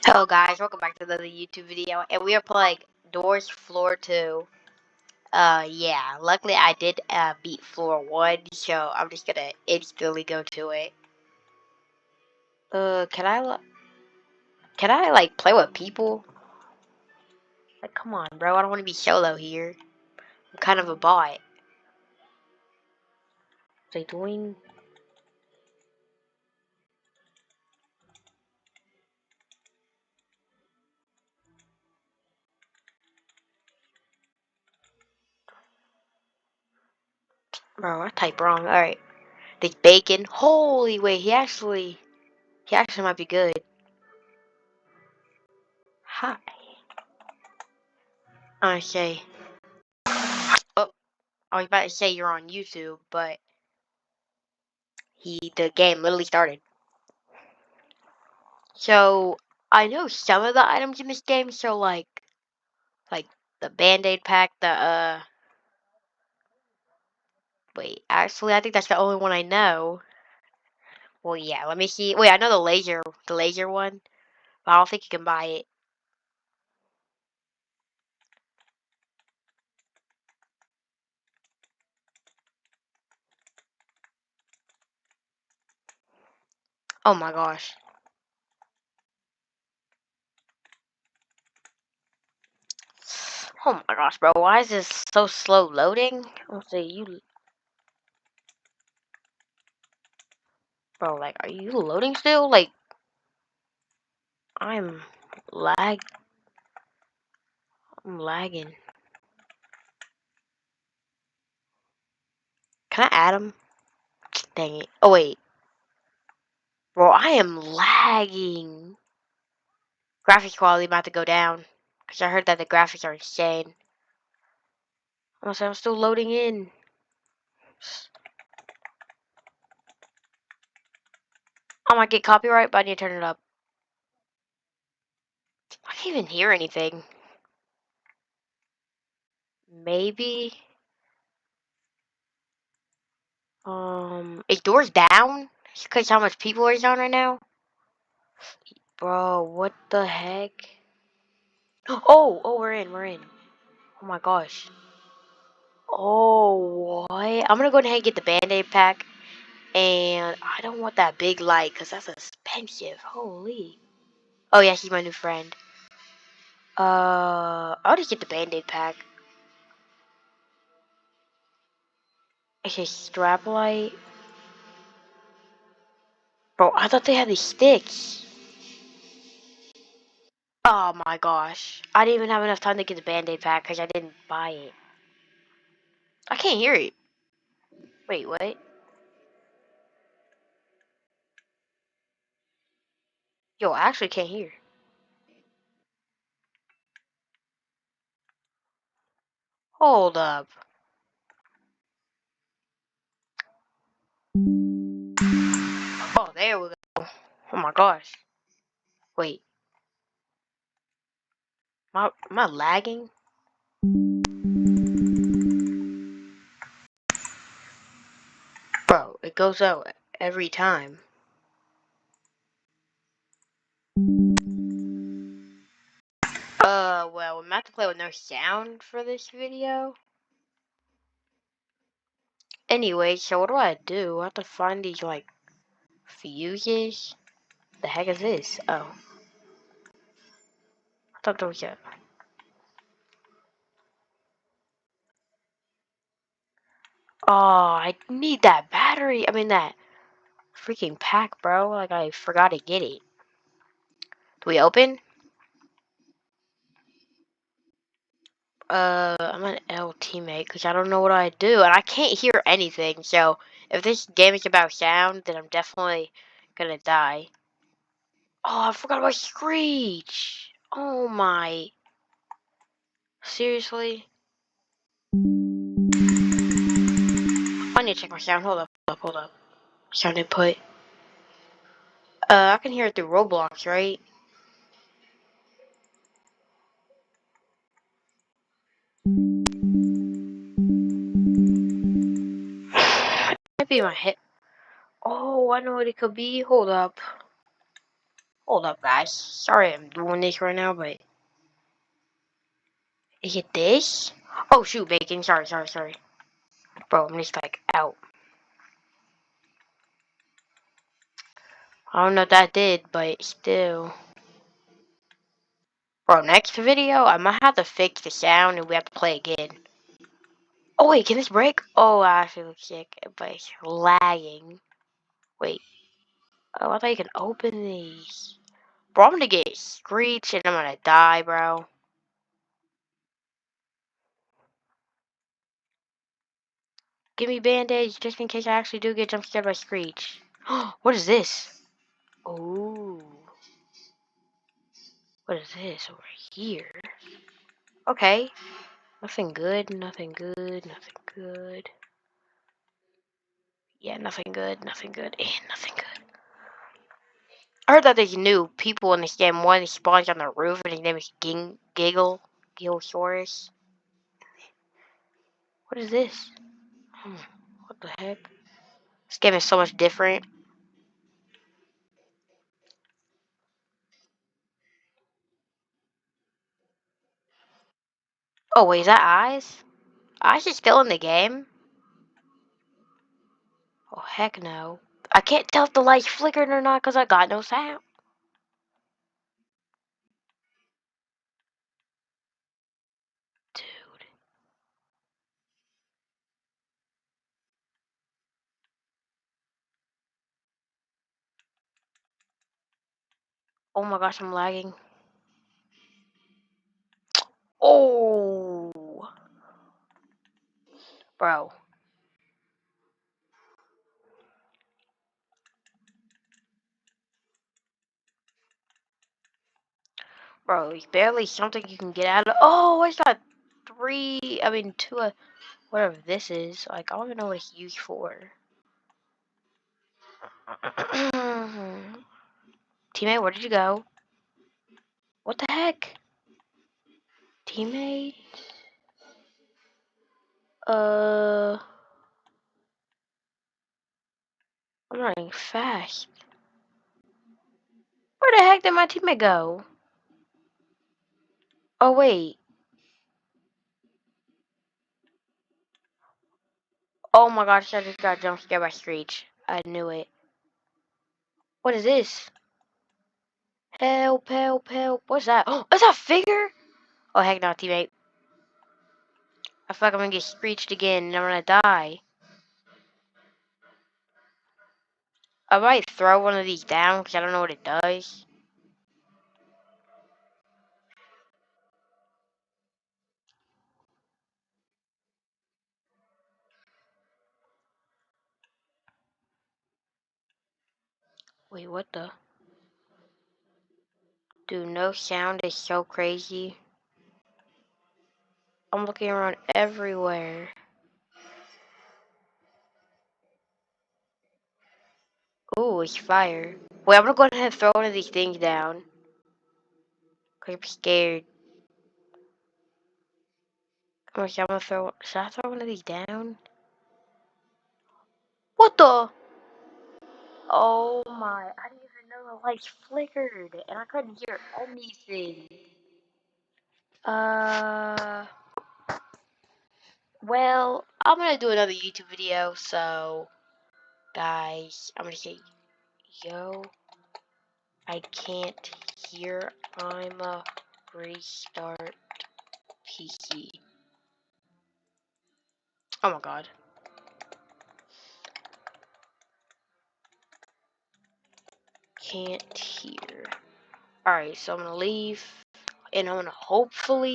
Hello guys, welcome back to another YouTube video, and we are playing Doors Floor 2. Yeah, luckily I did beat Floor 1, so I'm just gonna instantly go to it. Can I like play with people? Like, come on, bro, I don't want to be solo here. I'm kind of a bot. What are they doing? Bro, I typed wrong. Alright. This bacon. Holy wait, he actually might be good. Hi. I say, oh, I was about to say you're on YouTube, but the game literally started. So I know some of the items in this game. So like the Band-Aid pack. Wait, actually, I think that's the only one I know. Well, yeah. Let me see. Wait, I know the laser one, but I don't think you can buy it. Oh my gosh. Oh my gosh, bro. Why is this so slow loading? Let's see you, bro. Like, are you loading still? Like, I'm lag. I'm lagging. Can I add him? Dang it. Oh wait. Bro, I am lagging. Graphics quality about to go down. Because I heard that the graphics are insane. I'm still loading in. I might get copyright, but I need to turn it up. I can't even hear anything. Maybe. Is doors down? Because how much people are on right now? Bro, what the heck? Oh, we're in. Oh my gosh. Oh, what? I'm gonna go ahead and get the Band-Aid pack. And I don't want that big light, because that's expensive. Holy. Oh yeah, she's my new friend. I'll just get the Band-Aid pack. Okay, strap light. Bro, I thought they had these sticks. Oh my gosh. I didn't even have enough time to get the Band-Aid pack because I didn't buy it. I can't hear it. Wait, what? Yo, I actually can't hear. Hold up. Oh, there we go. Oh my gosh. Wait. Am I lagging? Bro, it goes out every time. Well, I'm about to play with no sound for this video. Anyway, so what do I do? I have to find these, like, fuses? The heck is this? Oh. I thought there was a... Oh, I need that battery. I mean, that freaking pack, bro. Like, I forgot to get it. Do we open? I'm an L teammate because I don't know what I do. And I can't hear anything. So, if this game is about sound, then I'm definitely gonna die. Oh, I forgot about Screech. Oh my. Seriously? I need to check my sound. Hold up. Sound input. I can hear it through Roblox, right? Might be my head. Oh, I know what it could be. Hold up. Hold up, guys. Sorry I'm doing this right now, but... Is it this? Oh, shoot, bacon. Sorry. Bro, I'm just, like, out. I don't know what that did, but still. Bro, next video, I might have to fix the sound and we have to play again. Oh, wait, can this break? Oh, I actually look sick, but it's lagging. Wait. Oh, I thought you can open these. Bro, I'm gonna get screeched and I'm gonna die, bro. Give me band-aids just in case I actually do get jump scared by Screech. What is this? Oh. What is this over here? Okay. Nothing good. Yeah, nothing good, and nothing good. I heard that there's new people in this game. One spawns on the roof and his name is Gigglesaurus. What is this? What the heck? This game is so much different. Oh, wait, is that Eyes? Eyes is still in the game? Oh, heck no. I can't tell if the light's flickering or not because I got no sound. Dude. Oh my gosh, I'm lagging. Oh. Bro. Bro, it's barely something you can get out of. Oh, I got two, whatever this is. Like, I don't even know what it's used for. Teammate, where did you go? What the heck? Teammate? I'm running fast. Where the heck did my teammate go? Oh, wait. Oh my gosh, I just got jump scared by Screech. I knew it. What is this? Help. What's that? Oh, is that a figure? Oh, heck no, teammate. I feel like I'm gonna get screeched again and I'm gonna die. I might throw one of these down because I don't know what it does. Wait, what the? Dude, no sound is so crazy. I'm looking around everywhere. Ooh, it's fire. Wait, I'm gonna go ahead and throw one of these things down. Cause I'm scared. I'm gonna throw. Should I throw one of these down? What the? Oh my! I didn't even know the lights flickered, and I couldn't hear anything. Well, I'm gonna do another YouTube video, so guys, I'm gonna say, yo, I can't hear. I'ma restart PC. Oh my god. Can't hear. Alright, so I'm gonna leave, and I'm gonna hopefully